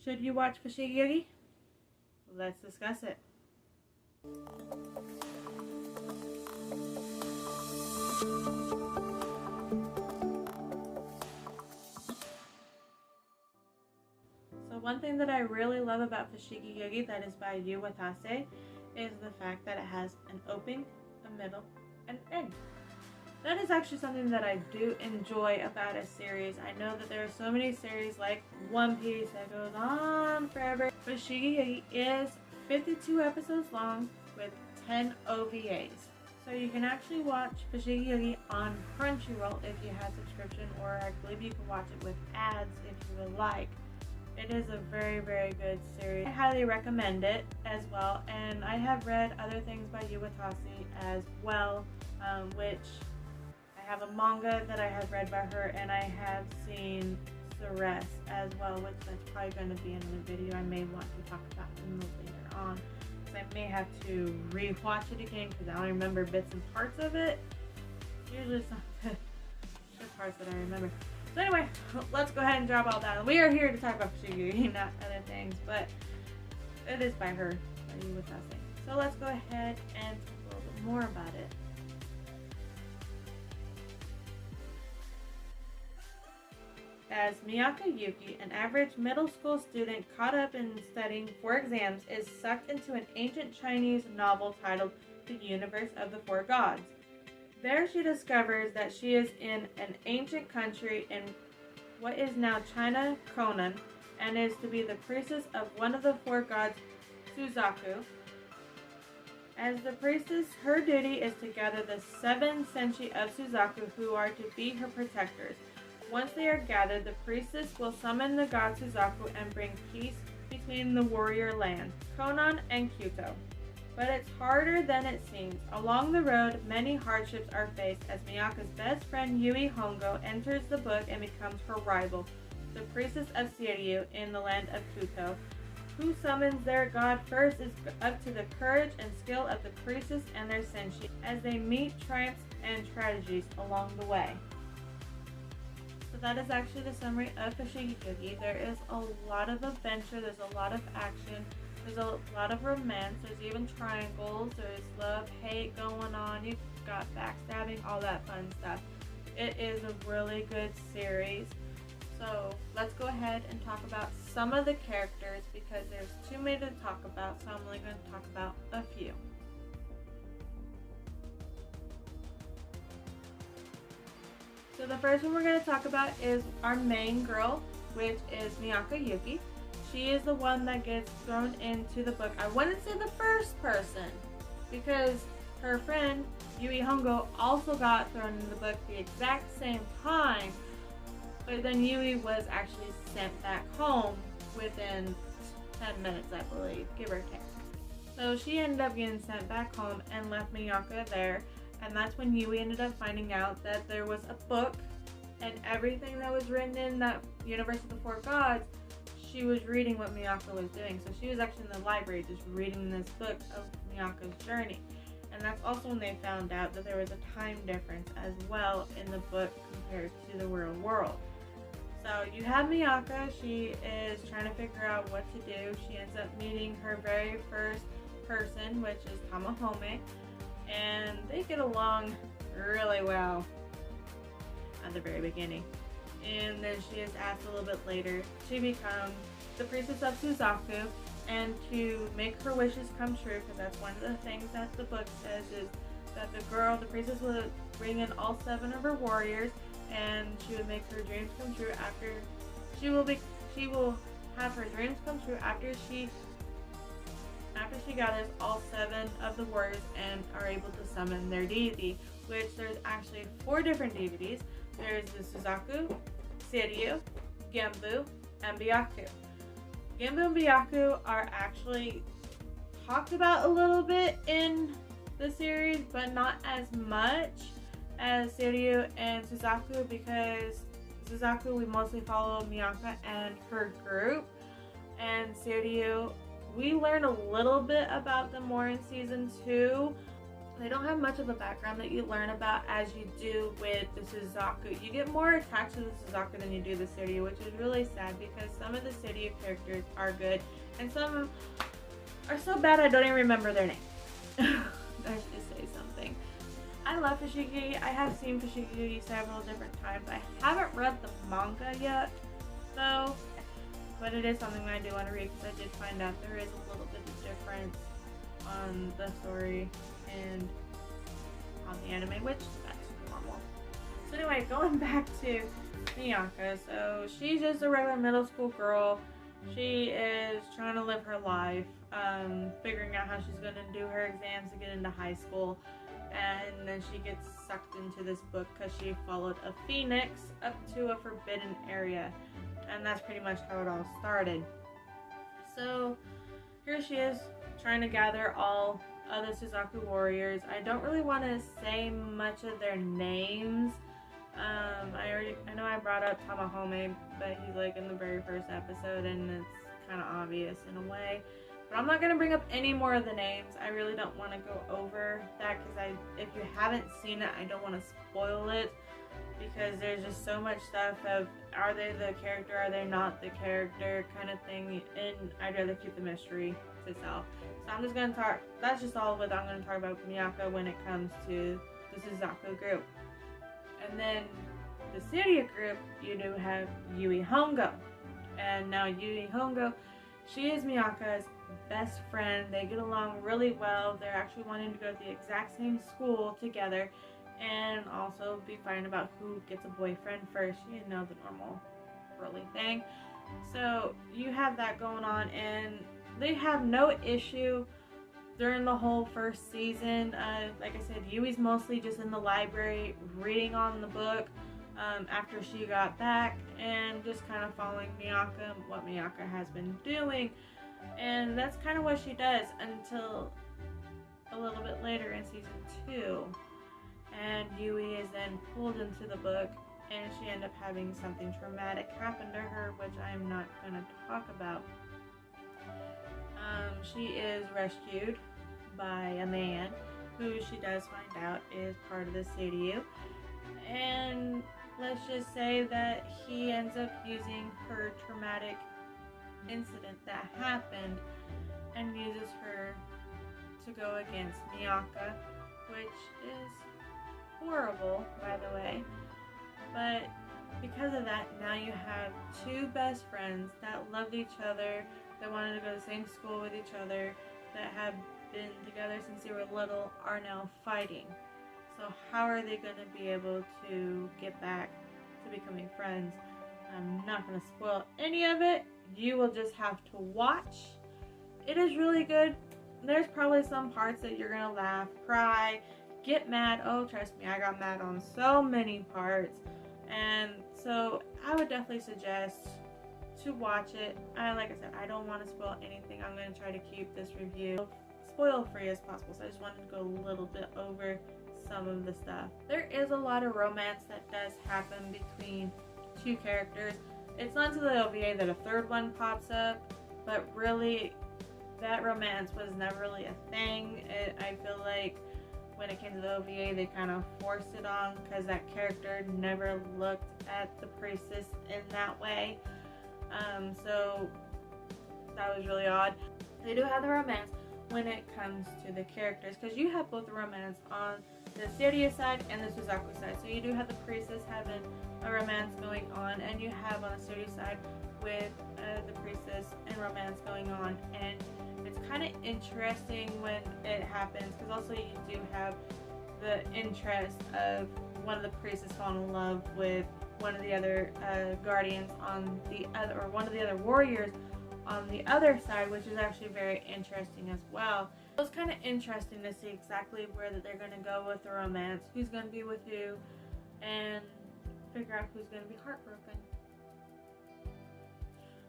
Should you watch Fushigi Yugi? Let's discuss it. So one thing that I really love about Fushigi Yugi that is by Yu Watase is the fact that it has an opening, a middle, and an end. That is actually something that I do enjoy about a series. I know that there are so many series like One Piece that goes on forever. Fushigi Yugi is 52 episodes long with 10 OVAs. So you can actually watch Fushigi Yugi on Crunchyroll if you have subscription, or I believe you can watch it with ads if you would like. It is a very, very good series. I highly recommend it as well, and I have read other things by Yu Watase as well, which I have a manga that I have read by her, and I have seen the rest as well, which that's probably going to be in the video I may want to talk about later on. So I may have to re-watch it again because I don't remember bits and parts of it. It's usually some good parts that I remember. So anyway, let's go ahead and drop all that. We are here to talk about Fushigi, not other things, but it is by her, by Yu Watase. So let's go ahead and talk a little bit more about it. As Miyako Yuki, an average middle school student caught up in studying for exams, is sucked into an ancient Chinese novel titled The Universe of the Four Gods. There she discovers that she is in an ancient country in what is now China, Conan, and is to be the priestess of one of the four gods, Suzaku. As the priestess, her duty is to gather the 7 senshi of Suzaku, who are to be her protectors. Once they are gathered, the priestess will summon the god Suzaku and bring peace between the warrior lands, Conan and Kyoto. But it's harder than it seems. Along the road, many hardships are faced as Miyako's best friend Yui Hongo enters the book and becomes her rival, the priestess of Seiryu in the land of Kyoto. Who summons their god first is up to the courage and skill of the priestess and their senshi as they meet triumphs and tragedies along the way. So that is actually the summary of Fushigi Yugi. There is a lot of adventure, there's a lot of action, there's a lot of romance, there's even triangles, there's love, hate going on, you've got backstabbing, all that fun stuff. It is a really good series. So let's go ahead and talk about some of the characters because there's too many to talk about, so I'm only going to talk about a few. So the first one we're going to talk about is our main girl, which is Miyako Yuki. She is the one that gets thrown into the book. I wouldn't say the first person because her friend Yui Hongo also got thrown in the book the exact same time, but then Yui was actually sent back home within 10 minutes, I believe, give or take. So she ended up getting sent back home and left Miyako there. And that's when Yui ended up finding out that there was a book and everything that was written in that Universe of the Four Gods, she was reading what Miyako was doing. So she was actually in the library just reading this book of Miyako's journey. And that's also when they found out that there was a time difference as well in the book compared to the real world. So you have Miyako, she is trying to figure out what to do. She ends up meeting her very first person, which is Tamahome. And they get along really well at the very beginning. And then she is asked a little bit later to become the priestess of Suzaku and to make her wishes come true, because that's one of the things that the book says is that the priestess would bring in all 7 of her warriors and she would make her dreams come true after she will have her dreams come true after she gathers all 7 of the warriors and are able to summon their deity, which there's actually 4 different deities. There's the Suzaku, Seiryu, Genbu, and Byaku. Genbu and Byaku are actually talked about a little bit in the series, but not as much as Seiryu and Suzaku, because Suzaku we mostly follow Miyako and her group, and Seiryu we learn a little bit about them more in season 2, They don't have much of a background that you learn about as you do with the Suzaku. You get more attached to the Suzaku than you do the Seiryu, which is really sad because some of the Seiryu characters are good and some are so bad I don't even remember their name. I should just say something. I love Fushigi. I have seen Fushigi Yugi several different times. I haven't read the manga yet though, but it is something that I do want to read because I did find out there is a little bit of difference on the story and on the anime, which that's normal. So anyway, going back to Miyako, so she's just a regular middle school girl. She is trying to live her life, figuring out how she's going to do her exams to get into high school, and then she gets sucked into this book because she followed a phoenix up to a forbidden area, and that's pretty much how it all started. So here she is trying to gather all of the Suzaku warriors. I don't really want to say much of their names. I know I brought up Tamahome, but he's like in the very first episode and it's kind of obvious in a way. But I'm not going to bring up any more of the names. I really don't want to go over that because if you haven't seen it, I don't want to spoil it because there's just so much stuff of are they the character, are they not the character kind of thing, and I'd rather keep the mystery to itself. So I'm just going to talk, that's just all what I'm going to talk about with Miyako when it comes to the Suzaku group. And then the Seiryu group, you do have Yui Hongo. And now Yui Hongo, she is Miyako's best friend. They get along really well. They're actually wanting to go to the exact same school together and also be fighting about who gets a boyfriend first. You know, the normal girly thing. So you have that going on, and they have no issue during the whole first season. Like I said, Yui's mostly just in the library reading on the book after she got back and just kind of following Miyako and what Miyako has been doing. And that's kind of what she does until a little bit later in season 2. And Yui is then pulled into the book and she ended up having something traumatic happen to her, which I'm not going to talk about. She is rescued by a man who she does find out is part of the Seiryu, and let's just say that he ends up using her traumatic incident that happened and uses her to go against Miyako, which is horrible, by the way. But because of that, now you have two best friends that loved each other, that wanted to go to the same school with each other, that have been together since they were little, are now fighting. So how are they going to be able to get back to becoming friends? I'm not going to spoil any of it. You will just have to watch. It is really good. There's probably some parts that you're going to laugh, cry, get mad. Oh, trust me, I got mad on so many parts. And so I would definitely suggest to watch it. Like I said, I don't want to spoil anything. I'm going to try to keep this review spoil free as possible, so I just wanted to go a little bit over some of the stuff. There is a lot of romance that does happen between two characters. It's not until the OVA that a third one pops up, but really that romance was never really a thing. I feel like when it came to the OVA, they kind of forced it on because that character never looked at the priestess in that way. So that was really odd. They do have the romance when it comes to the characters, because you have both the romance on the Seiryu side and the Suzaku side. So you do have the priestess having a romance going on, and you have on the Seiryu side with the priestess and romance going on. And it's kind of interesting when it happens, because also you do have the interest of one of the priestess falling in love with one of the other guardians on the other, or one of the other warriors on the other side, which is actually very interesting as well. It was kind of interesting to see exactly where that they're going to go with the romance, who's going to be with who, and figure out who's going to be heartbroken.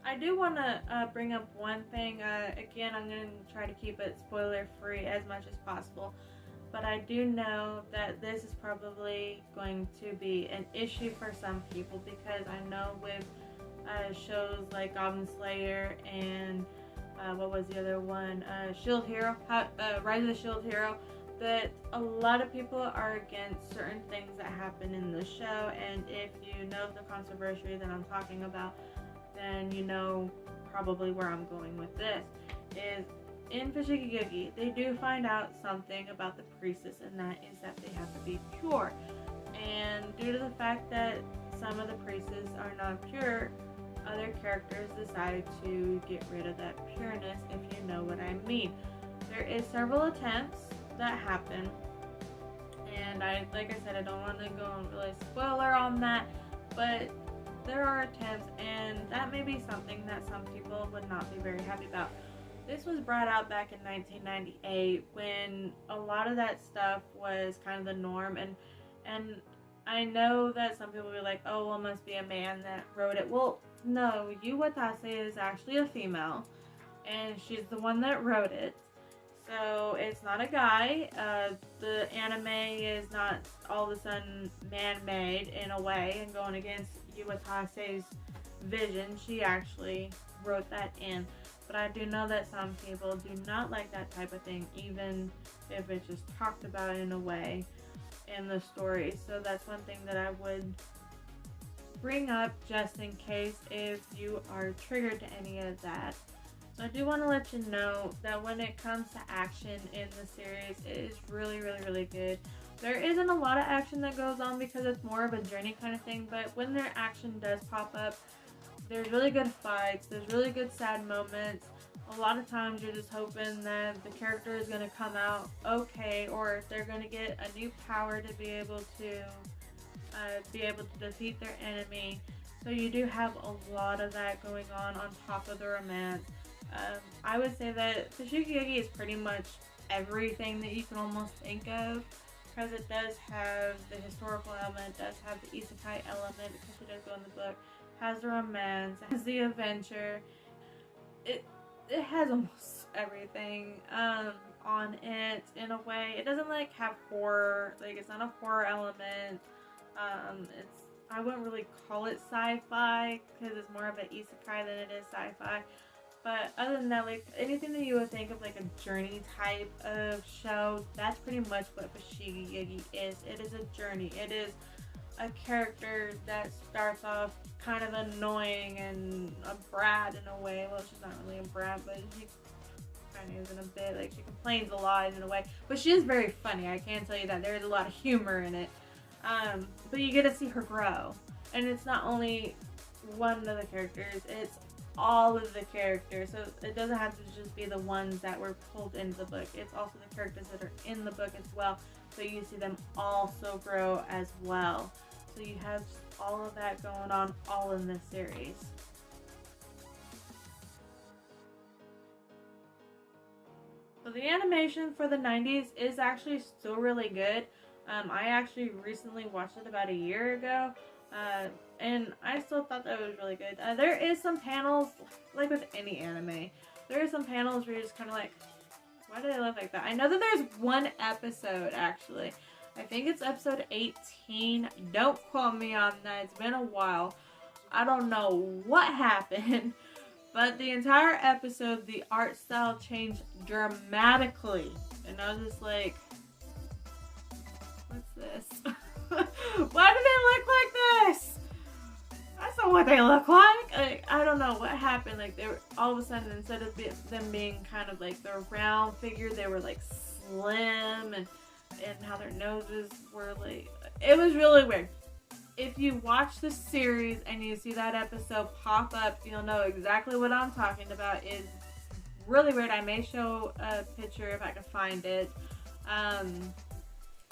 I do want to bring up one thing. Again, I'm going to try to keep it spoiler free as much as possible, but I do know that this is probably going to be an issue for some people, because I know with shows like Goblin Slayer and what was the other one? Shield Hero, Rise of the Shield Hero, that a lot of people are against certain things that happen in the show, and if you know the controversy that I'm talking about, then you know probably where I'm going with this. Is in Fushigi Yugi, they do find out something about the priestess, and that is that they have to be pure. And due to the fact that some of the priestesses are not pure, other characters decide to get rid of that pureness, if you know what I mean. There is several attempts that happen, and like I said, I don't want to go on really spoiler on that, but there are attempts, and that may be something that some people would not be very happy about. This was brought out back in 1998 when a lot of that stuff was kind of the norm, and I know that some people will be like, oh, well, it must be a man that wrote it. Well, no, Yu Watase is actually a female, and she's the one that wrote it. So it's not a guy. The anime is not all of a sudden man-made in a way and going against Yu Watase's vision. She actually wrote that in. But I do know that some people do not like that type of thing, even if it's just talked about in a way in the story. So that's one thing that I would bring up just in case if you are triggered to any of that. So I do want to let you know that when it comes to action in the series, it is really, really, really good. There isn't a lot of action that goes on because it's more of a journey kind of thing, but when their action does pop up, there's really good fights, there's really good sad moments. A lot of times you're just hoping that the character is going to come out okay, or if they're going to get a new power to be able to defeat their enemy. So you do have a lot of that going on top of the romance. I would say that Fushigi Yugi is pretty much everything that you can almost think of, because it does have the historical element, it does have the Isekai element, because it does go in the book, has the romance, it has the adventure. It has almost everything on it in a way. It doesn't like have horror, like it's not a horror element. I wouldn't really call it sci-fi because it's more of an isekai than it is sci-fi. But other than that, like anything that you would think of like a journey type of show, that's pretty much what Fushigi Yugi is. It is a journey. It is a character that starts off kind of annoying and a brat in a way. Well, she's not really a brat, but she kind of is in a bit. Like, she complains a lot in a way. But she is very funny, I can tell you that. There is a lot of humor in it. But you get to see her grow. And it's not only one of the characters, it's all of the characters. So it doesn't have to just be the ones that were pulled into the book. It's also the characters that are in the book as well. So you see them also grow as well. So you have all of that going on all in this series. So the animation for the 90s is actually still really good. I actually recently watched it about a year ago. And I still thought that it was really good. There is some panels, like with any anime, there are some panels where you're just kind of like, why do they look like that? I know that there's one episode, actually. I think it's episode 18. Don't quote me on that. It's been a while. I don't know what happened. But the entire episode, the art style changed dramatically. And I was just like, what's this? Why do they look like this? That's not what they look like. I don't know what happened. Like, they were all of a sudden, instead of them being kind of like the round figure, they were like slim, and how their noses were like, it was really weird. If you watch the series and you see that episode pop up, you'll know exactly what I'm talking about. It's really weird. I may show a picture if I can find it.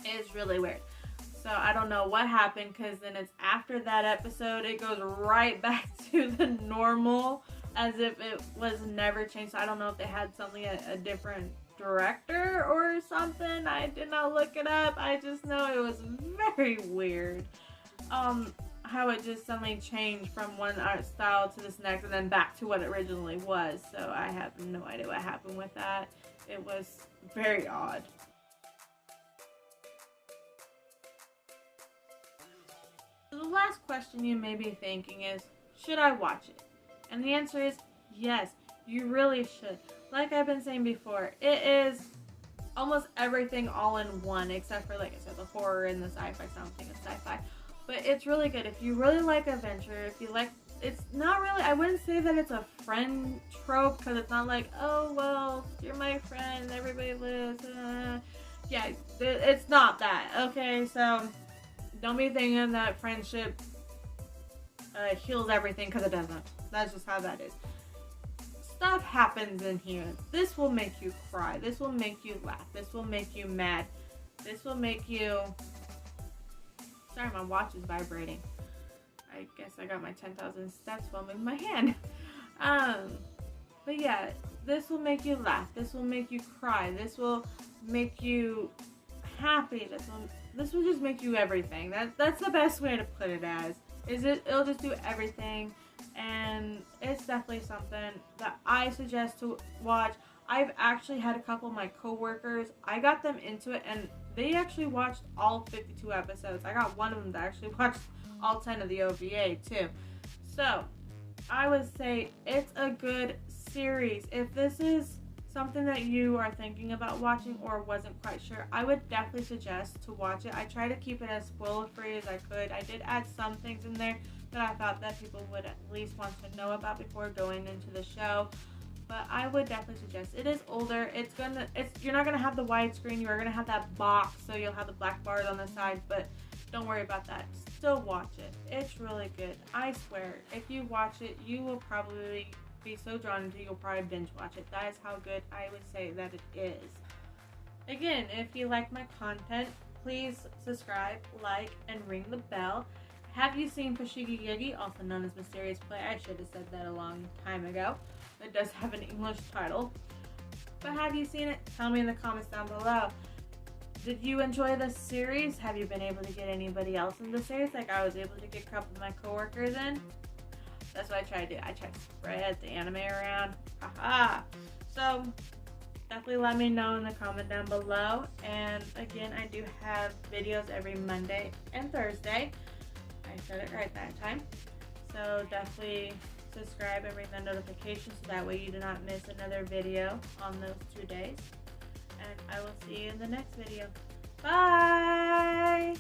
It's really weird. So I don't know what happened, because then it's after that episode, it goes right back to the normal as if it was never changed. So I don't know if they had something, a different director or something. I did not look it up. I just know it was very weird. How it just suddenly changed from one art style to this next and then back to what it originally was. So I have no idea what happened with that. It was very odd. The last question you may be thinking is, should I watch it? And the answer is yes, you really should. Like I've been saying before, it is almost everything all in one, except for, like I said, the horror and the sci-fi. Something is sci-fi, but it's really good. If you really like adventure, if you like, it's not really, I wouldn't say that it's a friend trope, because it's not like, oh well, you're my friend, everybody lives, yeah, it's not that, okay? So don't be thinking that friendship heals everything, because it doesn't. That's just how that is. Stuff happens in here. This will make you cry. This will make you laugh. This will make you mad. This will make you... Sorry, my watch is vibrating. I guess I got my 10,000 steps while moving my hand. But yeah, this will make you laugh. This will make you cry. This will make you happy. This will just make you everything. That's the best way to put it as. It'll just do everything. And it's definitely something that I suggest to watch. I've actually had a couple of my coworkers, I got them into it, and they actually watched all 52 episodes. I got one of them that actually watched all 10 of the OVA too. So I would say it's a good series. If this is something that you are thinking about watching or wasn't quite sure, I would definitely suggest to watch it. I try to keep it as spoiler free as I could. I did add some things in there that I thought that people would at least want to know about before going into the show. But I would definitely suggest. It is older. You're not gonna have the widescreen. You are gonna have that box, so you'll have the black bars on the sides. But don't worry about that. Still watch it. It's really good. I swear, if you watch it, you will probably be so drawn into it, you'll probably binge watch it. That is how good I would say that it is. Again, if you like my content, please subscribe, like, and ring the bell. Have you seen Fushigi Yugi, also known as Mysterious Play? I should have said that a long time ago. It does have an English title. But have you seen it? Tell me in the comments down below. Did you enjoy this series? Have you been able to get anybody else in the series? Like I was able to get a couple of my coworkers in. That's what I try to do. I try to spread the anime around. Haha. So definitely let me know in the comment down below. And again, I do have videos every Monday and Thursday. I said it right that time. So definitely subscribe and ring the notifications so that way you do not miss another video on those 2 days. And I will see you in the next video. Bye!